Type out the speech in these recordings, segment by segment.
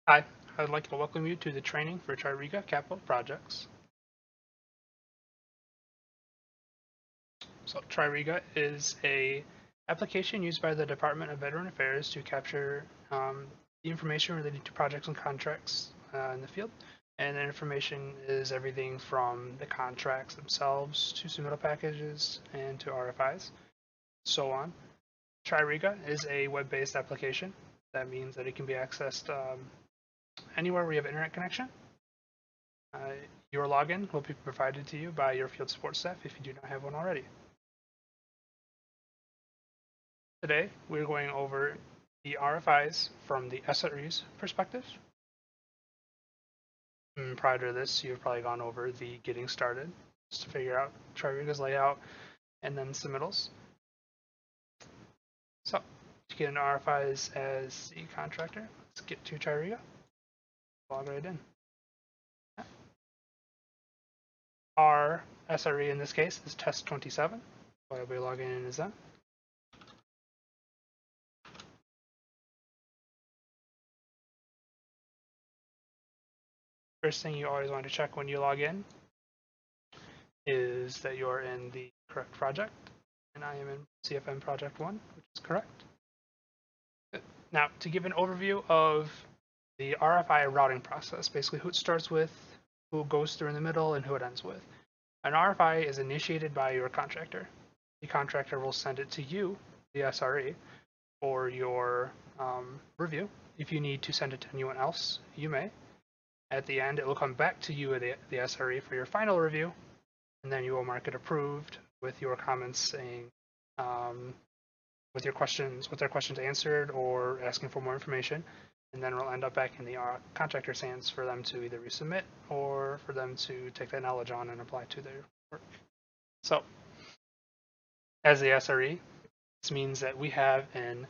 Hi, I'd like to welcome you to the training for Tririga Capital Projects. So Tririga is a application used by the Department of Veteran Affairs to capture the information related to projects and contracts in the field. And the information is everything from the contracts themselves to submittal packages and to RFIs, so on. Tririga is a web-based application. That means that it can be accessed anywhere we have internet connection. Your login will be provided to you by your field support staff if you do not have one already. Today, we're going over the RFIs from the SRE's perspective. Prior to this, you've probably gone over the getting started, just to figure out Tririga's layout and then submittals. So, to get into RFIs as the contractor, let's get to Tririga. Log right in. Our SRE in this case is test 27, so I'll be logging in as that. First thing you always want to check when you log in is that you're in the correct project, and I am in CFM Project 1, which is correct. Now, to give an overview of the RFI routing process, basically who it starts with, who it goes through in the middle, and who it ends with. An RFI is initiated by your contractor. The contractor will send it to you, the SRE, for your review. If you need to send it to anyone else, you may. At the end, it will come back to you, the SRE, for your final review, and then you will mark it approved with your comments saying with their questions answered or asking for more information, and then it'll end up back in the contractor's hands for them to either resubmit or for them to take that knowledge on and apply to their work. So, as the SRE, this means that we have an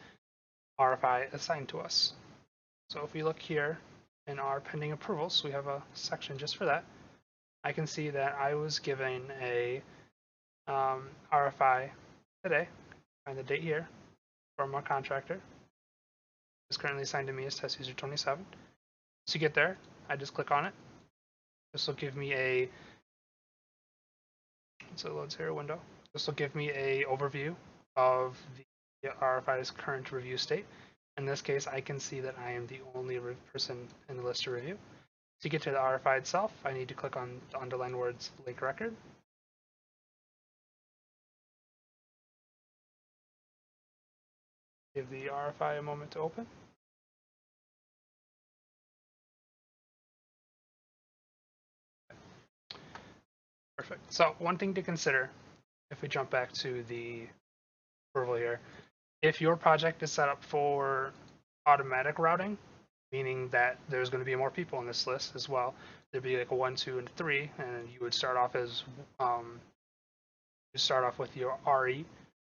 RFI assigned to us. So if we look here in our pending approvals, we have a section just for that. I can see that I was given a RFI today, find the date here, from our contractor. It's currently assigned to me as test user 27. To get there, I just click on it. This will give me a, so it loads here a window. This will give me a overview of the RFI's current review state. In this case, I can see that I am the only person in the list to review. To get to the RFI itself, I need to click on the underlined words link record. Give the RFI a moment to open. Perfect. So one thing to consider, if we jump back to the approval here, if your project is set up for automatic routing, meaning that there's going to be more people in this list as well, there'd be like a 1, 2, and 3, and you would start off as you start off with your RE,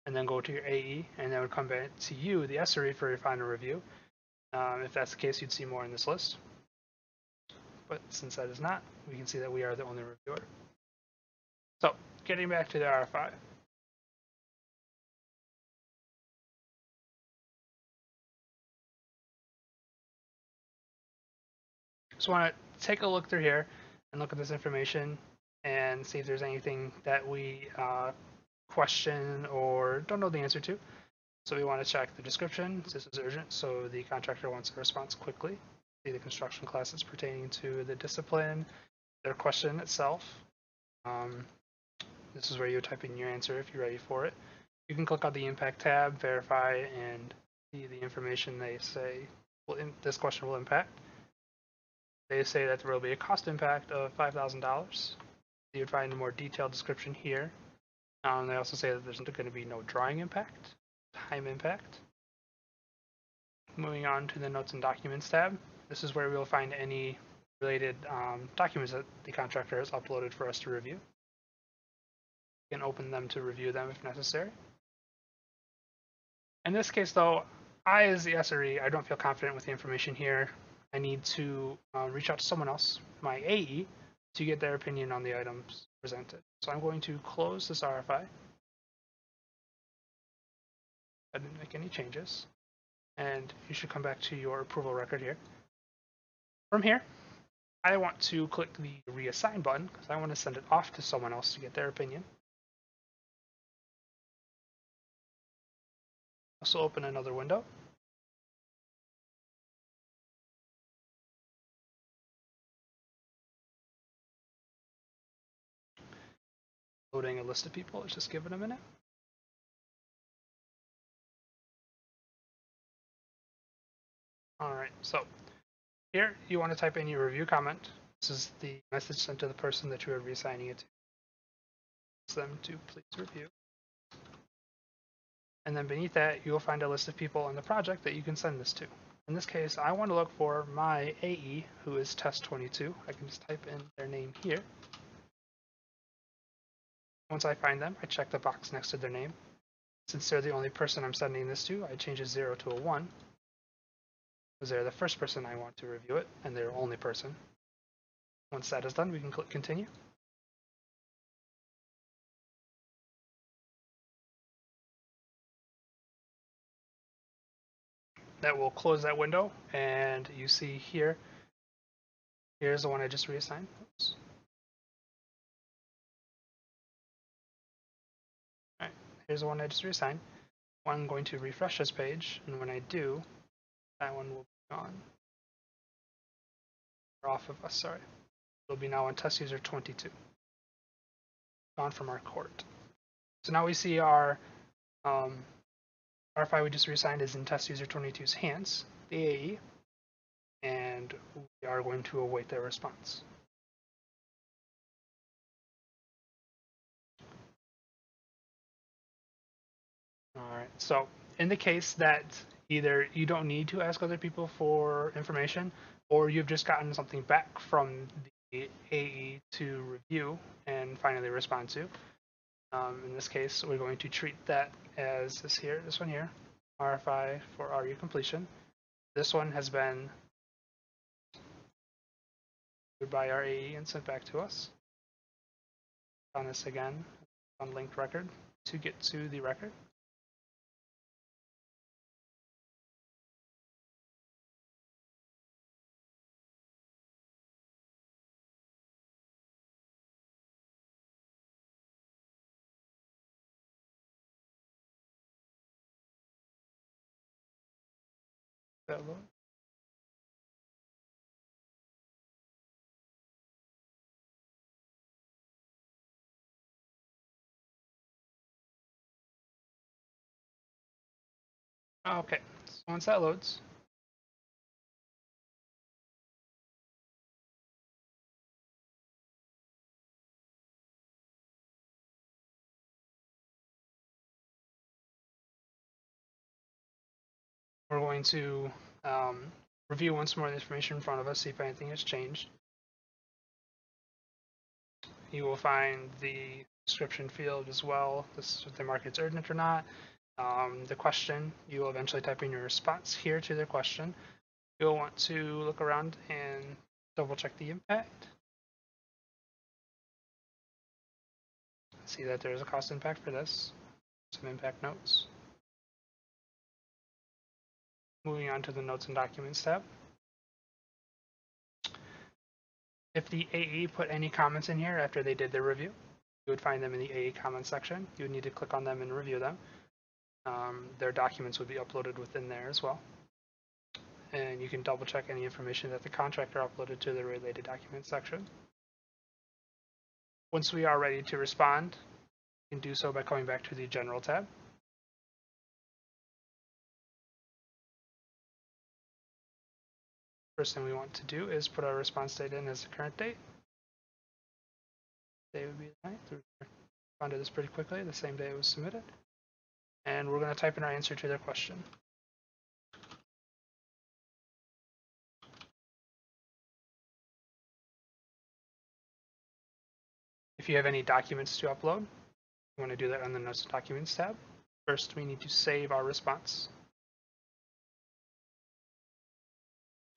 and then go to your AE, and then it would come back to you, the SRE, for your final review. If that's the case, you'd see more in this list. But since that is not, we can see that we are the only reviewer. So, getting back to the RFI. So I want to take a look through here and look at this information and see if there's anything that we question or don't know the answer to. So we want to check the description. This is urgent, so the contractor wants a response quickly. See the construction classes pertaining to the discipline, their question itself. This is where you type in your answer if you're ready for it. You can click on the impact tab, verify, and see the information they say this question will impact. They say that there will be a cost impact of $5,000. You would find a more detailed description here. They also say that there's going to be no drawing impact, time impact. Moving on to the Notes and Documents tab. This is where we will find any related documents that the contractor has uploaded for us to review. You can open them to review them if necessary. In this case, though, I, as the SRE, I don't feel confident with the information here. I need to reach out to someone else, my AE, to get their opinion on the items presented. So I'm going to close this RFI. I didn't make any changes. And you should come back to your approval record here. From here, I want to click the reassign button because I want to send it off to someone else to get their opinion. Also open another window. Loading a list of people. Let's just give it a minute. All right, so here you want to type in your review comment. This is the message sent to the person that you are reassigning it to. Ask them to please review. And then beneath that, you'll find a list of people on the project that you can send this to. In this case, I want to look for my AE, who is test22. I can just type in their name here. Once I find them, I check the box next to their name. Since they're the only person I'm sending this to, I change a 0 to a 1. Because they're the first person I want to review it, and they're the only person. Once that is done, we can click continue. That will close that window, and you see here, here's the one I just reassigned. Oops. All right, here's the one I just reassigned. I'm going to refresh this page, and when I do, that one will be gone. Or off of us, sorry. It'll be now on test user 22. Gone from our court. So now we see our RFI we just reassigned is in test user 22's hands, the AE, and we are going to await their response. All right, so in the case that either you don't need to ask other people for information, or you've just gotten something back from the AE to review and finally respond to, in this case, we're going to treat that as this one here, RFI for RU completion. This one has been reviewed by our AE and sent back to us. On this again, on linked record to get to the record. That load. Okay, so once that loads, we're going to review once more the information in front of us, see if anything has changed. You will find the description field as well. This is if they mark it's urgent or not. The question, you will eventually type in your response here to their question. You'll want to look around and double check the impact. See that there's a cost impact for this. Some impact notes. Moving on to the Notes and Documents tab. If the AE put any comments in here after they did their review, you would find them in the AE comments section. You would need to click on them and review them. Their documents would be uploaded within there as well. And you can double check any information that the contractor uploaded to the related documents section. Once we are ready to respond, you can do so by coming back to the General tab. First thing we want to do is put our response date in as the current date. Day would be the 9th. We responded this pretty quickly, the same day it was submitted. And we're going to type in our answer to their question. If you have any documents to upload, you want to do that on the Notes and Documents tab. First, we need to save our response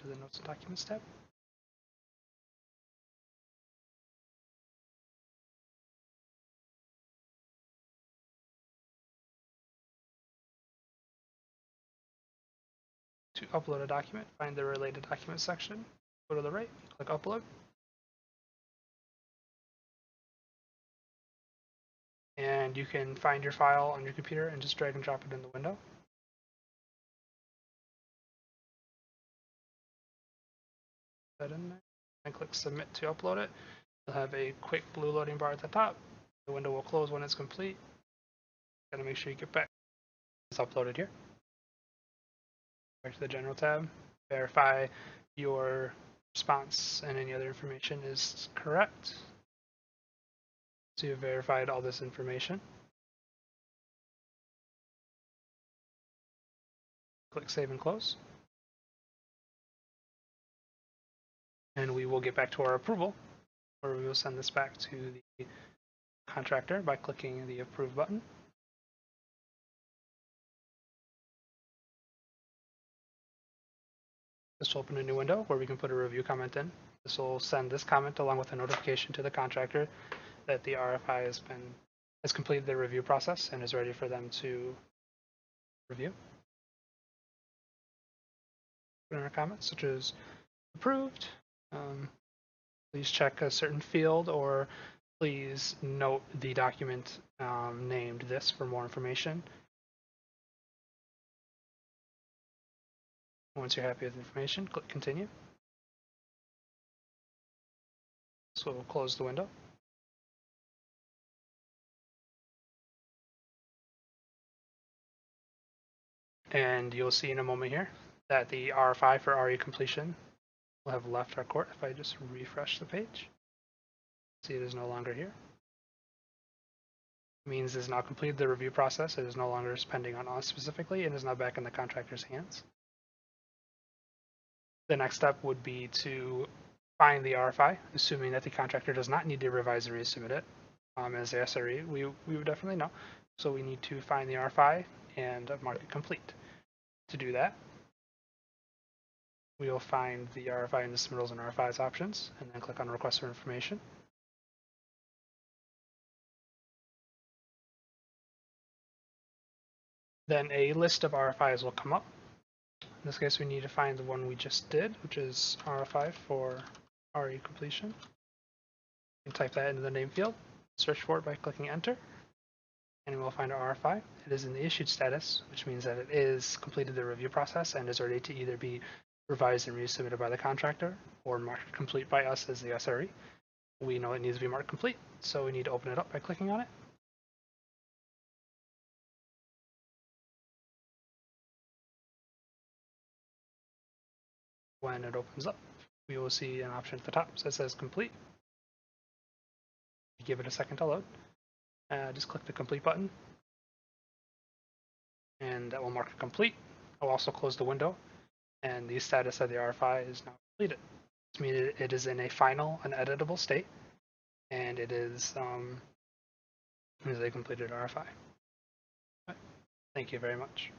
to the Notes and Documents tab. To upload a document, find the related document section, Go to the right, click upload. And you can find your file on your computer and just drag and drop it in the window. Put that in there and click submit to upload it. You'll have a quick blue loading bar at the top. The window will close when it's complete. Gotta make sure you get back. It's uploaded here. Back to the general tab. Verify your response and any other information is correct. So you've verified all this information. Click save and close. And we will get back to our approval, where we will send this back to the contractor by clicking the approve button. This will open a new window where we can put a review comment in. This will send this comment along with a notification to the contractor that the RFI has completed the review process and is ready for them to review. Put in our comments such as approved. Please check a certain field, or please note the document named this for more information. Once you're happy with the information, click continue. So we'll close the window. And you'll see in a moment here that the RFI for RE completion will have left our court if I just refresh the page. See, it is no longer here. It means it has now completed the review process. It is no longer pending on us specifically and is now back in the contractor's hands. The next step would be to find the RFI, assuming that the contractor does not need to revise or resubmit it. As the SRE, we would definitely know. So we need to find the RFI and mark it complete. To do that, we will find the RFI in the submittals and RFIs options, and then click on request for information. Then a list of RFIs will come up. In this case, we need to find the one we just did, which is RFI for RE completion. You can type that into the name field, search for it by clicking enter, and we'll find our RFI. It is in the issued status, which means that it is completed the review process and is ready to either be revised and resubmitted by the contractor or marked complete by us as the SRE. We know it needs to be marked complete, so we need to open it up by clicking on it. When it opens up, we will see an option at the top that says complete. Give it a second to load. Just click the complete button, and that will mark it complete. I'll also close the window, and the status of the RFI is now completed. This means it is in a final, uneditable state, and it is a completed RFI. Thank you very much.